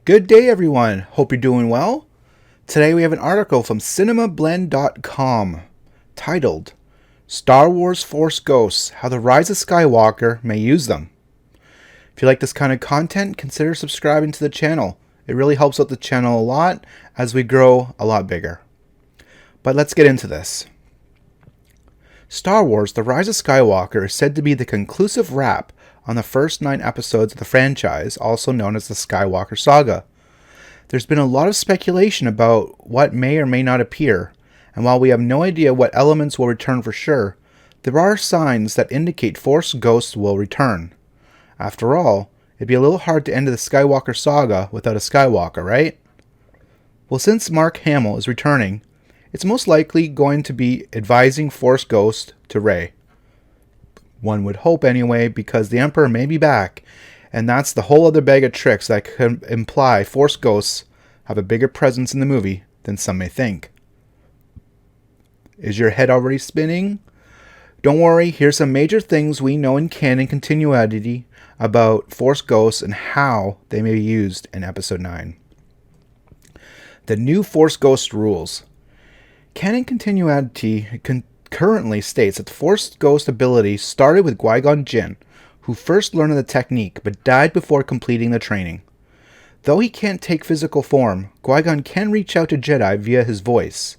Good day, everyone. Hope you're doing well. Today we have an article from cinemablend.com titled Star Wars Force Ghosts, How the Rise of Skywalker May Use Them. If you like this kind of content, consider subscribing to the channel. It really helps out the channel a lot as we grow a lot bigger. But let's get into this. Star Wars The Rise of Skywalker is said to be the conclusive wrap on the first 9 episodes of the franchise, also known as the Skywalker Saga. There's been a lot of speculation about what may or may not appear, and while we have no idea what elements will return for sure, there are signs that indicate Force ghosts will return. After all, it'd be a little hard to end the Skywalker Saga without a Skywalker, right? Well, since Mark Hamill is returning, it's most likely going to be advising Force Ghost to Rey. One would hope anyway, because the Emperor may be back, and that's the whole other bag of tricks that could imply Force Ghosts have a bigger presence in the movie than some may think. Is your head already spinning? Don't worry, here's some major things we know in canon continuity about Force Ghosts and how they may be used in Episode 9. The new Force Ghost rules. Canon continuity currently states that the Force Ghost ability started with Guan Gen, who first learned the technique but died before completing the training. Though he can't take physical form, Qui-Gon can reach out to Jedi via his voice.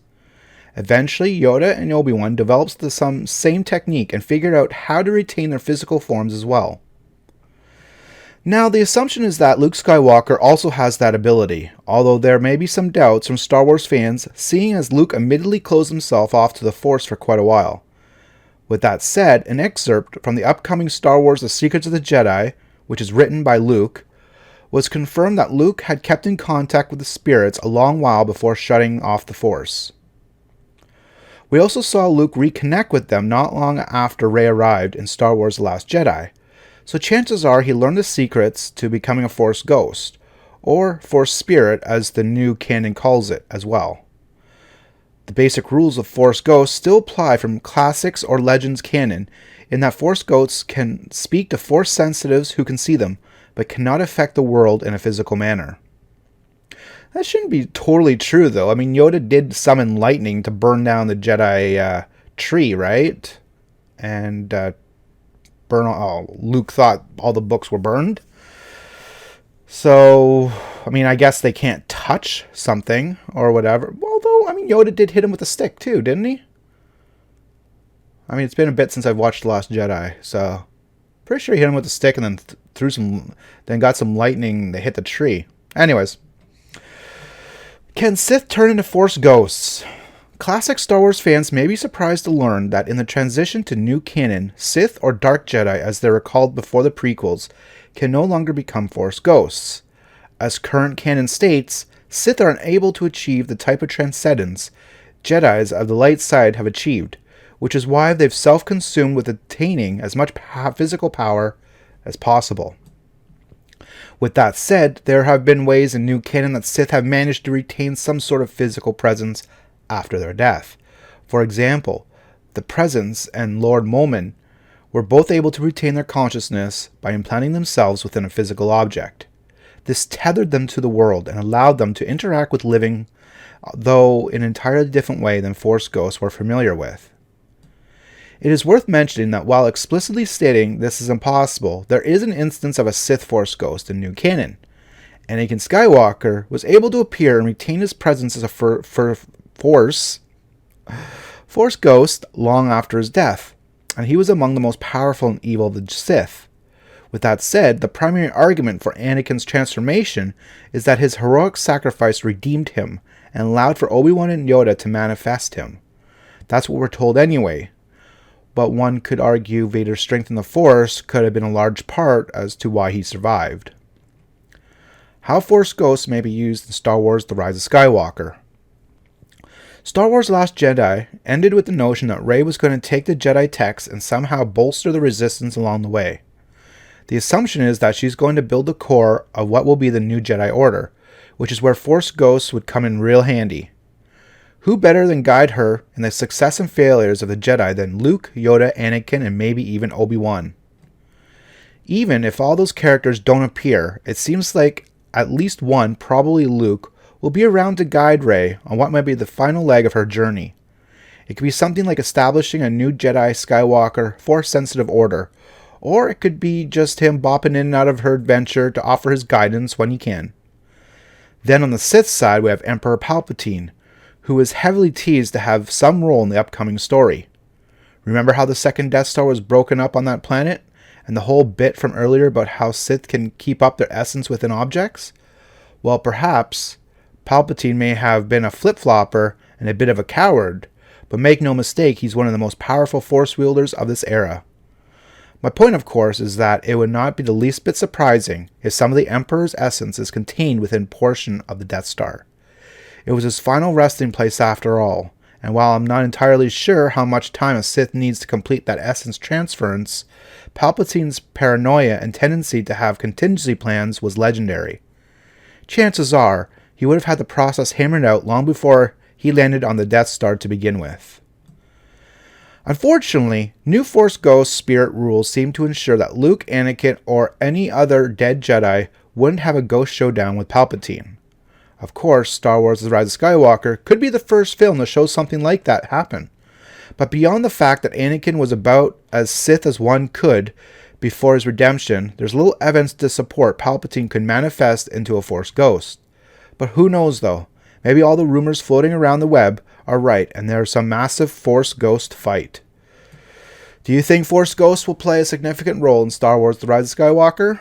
Eventually, Yoda and ObiWan developed the same technique and figured out how to retain their physical forms as well. Now, the assumption is that Luke Skywalker also has that ability, although there may be some doubts from Star Wars fans, seeing as Luke admittedly closed himself off to the Force for quite a while. With that said, an excerpt from the upcoming Star Wars The Secrets of the Jedi, which is written by Luke, was confirmed that Luke had kept in contact with the spirits a long while before shutting off the Force. We also saw Luke reconnect with them not long after Rey arrived in Star Wars The Last Jedi, so chances are he learned the secrets to becoming a Force Ghost, or Force Spirit as the new canon calls it as well. The basic rules of Force Ghosts still apply from Classics or Legends canon, in that Force Ghosts can speak to Force sensitives who can see them, but cannot affect the world in a physical manner. That shouldn't be totally true, though. I mean, Yoda did summon lightning to burn down the Jedi tree, right? And Luke thought all the books were burned. So, I mean, I guess they can't touch something or whatever. Although, I mean, Yoda did hit him with a stick too, didn't he? I mean, it's been a bit since I've watched The Last Jedi, so pretty sure he hit him with a stick and then then got some lightning. They hit the tree. Anyways, can Sith turn into Force ghosts? Classic Star Wars fans may be surprised to learn that in the transition to new canon, Sith or Dark Jedi, as they were called before the prequels, can no longer become Force ghosts. As current canon states, Sith are unable to achieve the type of transcendence Jedis of the light side have achieved, which is why they've self-consumed with attaining as much physical power as possible. With that said, there have been ways in new canon that Sith have managed to retain some sort of physical presence after their death. For example, the Presence and Lord Momin were both able to retain their consciousness by implanting themselves within a physical object. This tethered them to the world and allowed them to interact with living, though in an entirely different way than Force ghosts were familiar with. It is worth mentioning that while explicitly stating this is impossible, there is an instance of a Sith Force ghost in new canon. Anakin Skywalker was able to appear and retain his presence as a Force ghost long after his death, and he was among the most powerful and evil of the Sith. With that said, the primary argument for Anakin's transformation is that his heroic sacrifice redeemed him and allowed for Obi-Wan and Yoda to manifest him. That's what we're told anyway, but one could argue Vader's strength in the Force could have been a large part as to why he survived. How Force ghosts may be used in Star Wars The Rise of Skywalker. Star Wars The Last Jedi ended with the notion that Rey was going to take the Jedi texts and somehow bolster the Resistance along the way. The assumption is that she's going to build the core of what will be the new Jedi Order, which is where Force ghosts would come in real handy. Who better than guide her in the success and failures of the Jedi than Luke, Yoda, Anakin, and maybe even Obi-Wan? Even if all those characters don't appear, it seems like at least one, probably Luke, will be around to guide Rey on what might be the final leg of her journey. It could be something like establishing a new Jedi Skywalker Force-sensitive order, or it could be just him bopping in and out of her adventure to offer his guidance when he can. Then on the Sith side, we have Emperor Palpatine, who is heavily teased to have some role in the upcoming story. Remember how the second Death Star was broken up on that planet? And the whole bit from earlier about how Sith can keep up their essence within objects? Well, perhaps Palpatine may have been a flip-flopper and a bit of a coward, but make no mistake, he's one of the most powerful Force wielders of this era. My point, of course, is that it would not be the least bit surprising if some of the Emperor's essence is contained within a portion of the Death Star. It was his final resting place after all, and while I'm not entirely sure how much time a Sith needs to complete that essence transference, Palpatine's paranoia and tendency to have contingency plans was legendary. Chances are, he would have had the process hammered out long before he landed on the Death Star to begin with. Unfortunately, new Force Ghost Spirit rules seem to ensure that Luke, Anakin, or any other dead Jedi wouldn't have a ghost showdown with Palpatine. Of course, Star Wars The Rise of Skywalker could be the first film to show something like that happen. But beyond the fact that Anakin was about as Sith as one could before his redemption, there's little evidence to support Palpatine could manifest into a Force ghost. But who knows though? Maybe all the rumors floating around the web are right and there's some massive Force ghost fight. Do you think Force ghosts will play a significant role in Star Wars The Rise of Skywalker?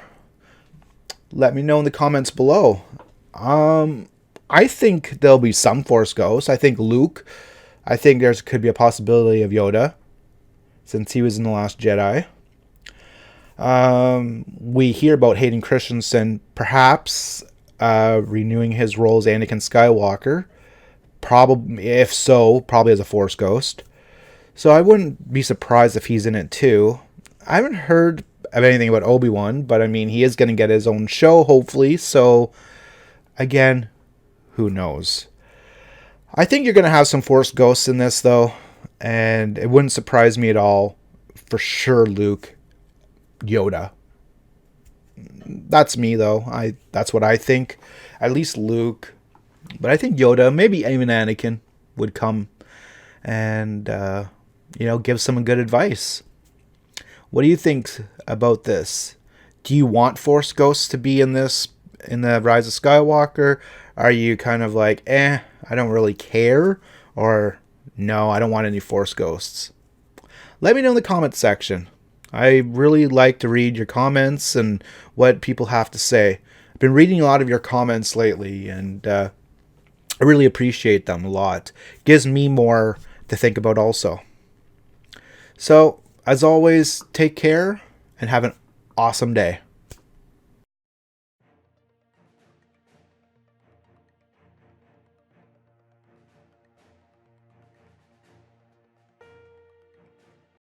Let me know in the comments below. I think there'll be some Force ghosts. I think Luke. I think there could be a possibility of Yoda, since he was in The Last Jedi. We hear about Hayden Christensen perhaps renewing his role as Anakin Skywalker. Probably, if so, probably as a Force ghost. So I wouldn't be surprised if he's in it too. I haven't heard of anything about Obi-Wan, but I mean, he is going to get his own show, hopefully. So, again, who knows? I think you're going to have some Force ghosts in this, though. And it wouldn't surprise me at all. For sure, Luke. Yoda. That's me, though. That's what I think. At least Luke. But I think Yoda, maybe even Anakin, would come and, give some good advice. What do you think about this? Do you want Force ghosts to be in this, in the Rise of Skywalker? Are you kind of like, I don't really care? Or, no, I don't want any Force ghosts? Let me know in the comments section. I really like to read your comments and what people have to say. I've been reading a lot of your comments lately, and I really appreciate them a lot. Gives me more to think about also. So, as always, take care and have an awesome day.